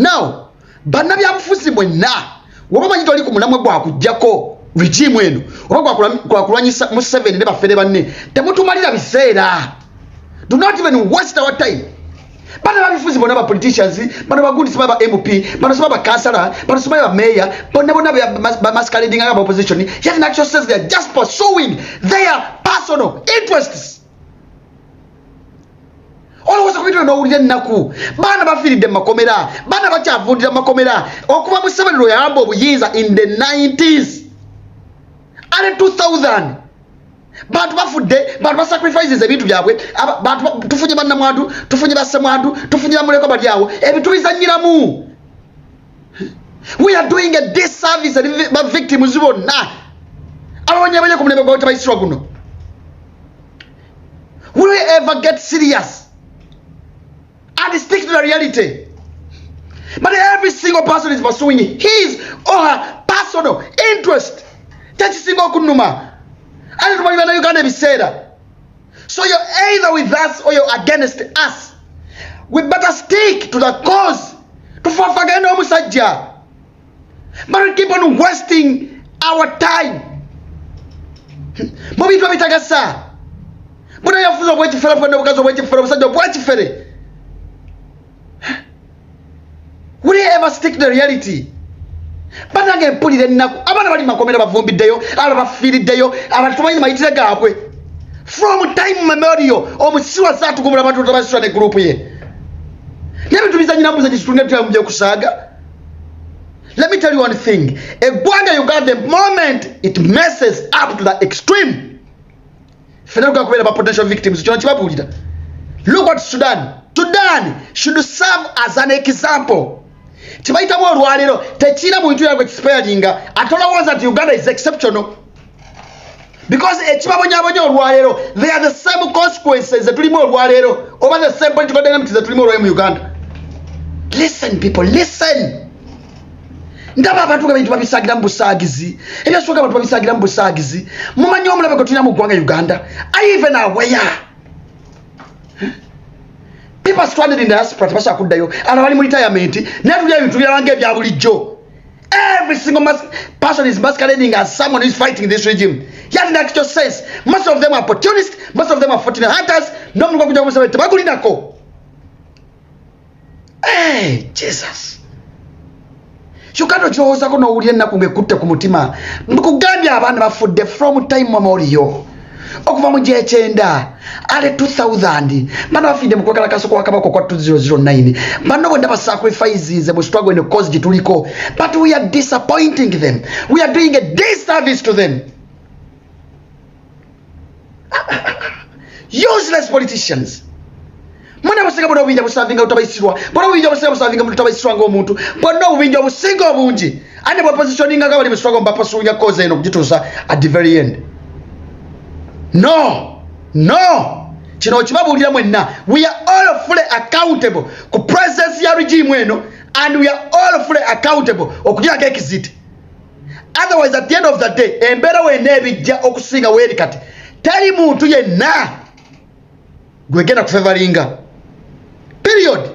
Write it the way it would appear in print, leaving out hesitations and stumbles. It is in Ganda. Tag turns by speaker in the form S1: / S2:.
S1: Now bannabyabufuzi bwenna woba manyi toli ku mulamwa gwa kujjako regime eno oba kwa kulwanyisa mu 7 ne bafere banne temutumalira biseera. Do not even waste our time. Bana babifuzi bona ba politicians, bana bagundi sima ba MP, bana sima ba councillor, bana sima ba mayor, bona ba masquerading aba opposition. Yet in actual sense they are just pursuing their personal interests. Always kwito no uli naku. Bana bafiride makomera, bana bachavundira makomera. Okuba mu 7 lo yambo buyinza in the 90s. And 2000. Bantu bafudde, bantu ba sacrifices ebintu byabwe, bantu tufunye banna mwandu, tufunye basse mwandu, tufunye muleko badyawo, ebintu bizanyiramu. We are doing a disservice ba victims bonna. Abonye banye ku mulembe gwa tabayisirwa guno. Will we ever get serious and stick to the reality? But every single person is pursuing his or her personal interest. Tati singo kunuma. So you're either with us or you're against us. We better stick to the cause. But we keep on wasting our time. Will you ever stick to the reality? But again, put it in now. Abana makomera bavumbi deyo, aba fili deyo, aba tumanyi maitira gabwe. From time memorial, omusiwa zatu kumula bantu tabaswa ne group ye. Nebi tubiza nyinambuza chitunge tuyamuje kusaga. Let me tell you one thing. Egwanga Uganda, the moment it messes up to the extreme. Fenaruka kubera ba potential victims. Look at Sudan. Sudan should serve as an example. Tibaita mu olwalero tekira muntu yakwe expiringa atola was that Uganda is exceptional because ekibabonyabonya olwalero they are the same consequences that tulimo olwalero over the same political dynamics that tulimo olwalero mu Uganda. Listen people, listen. Ndaba abantu gabantu babisagira mu busagizi ebyasoka abantu babisagira mu busagizi mumanyi omulabe ko tulina mu gwanga Uganda. I even aware people stranded in the diaspora tabasha kuddayo abali mu retirement netulya ebintu byabange bya bulijjo. Every single person is masquerading as someone who is fighting this regime. Yet in actual sense most of them are opportunists, most of them are fortune hunters. No mngo kuja kusema tabakulinako. Hey Jesus, Uganda choza ko no uliye nakunge kutte ku mutima ndikugambya abana bafudde from time memorial okuva mu gyechenda ale 2000 bana bafide mu kwakala kasoko wakabako kwa 2009 bano bonda ba sacrifices mu struggle and cause gituliko, but we are disappointing them. We are doing a disservice to them. Useless politicians. Mwana basega bono binja busavinga utabayisirwa. Bono binja basega busavinga utabayisirwa ngo omuntu. Bono binja businga obungi. Ande bo positioning nga bali mu struggle mbapa sunya cause eno kugitusa at the very end. No. Chino chibabulira mwenna. We are all fully accountable ku presence ya regime eno, and we are all fully accountable okugira exit. Otherwise at the end of the day embera we nebijja okusinga weri kati tali muntu yenna gwegenda kufavoringa. Period.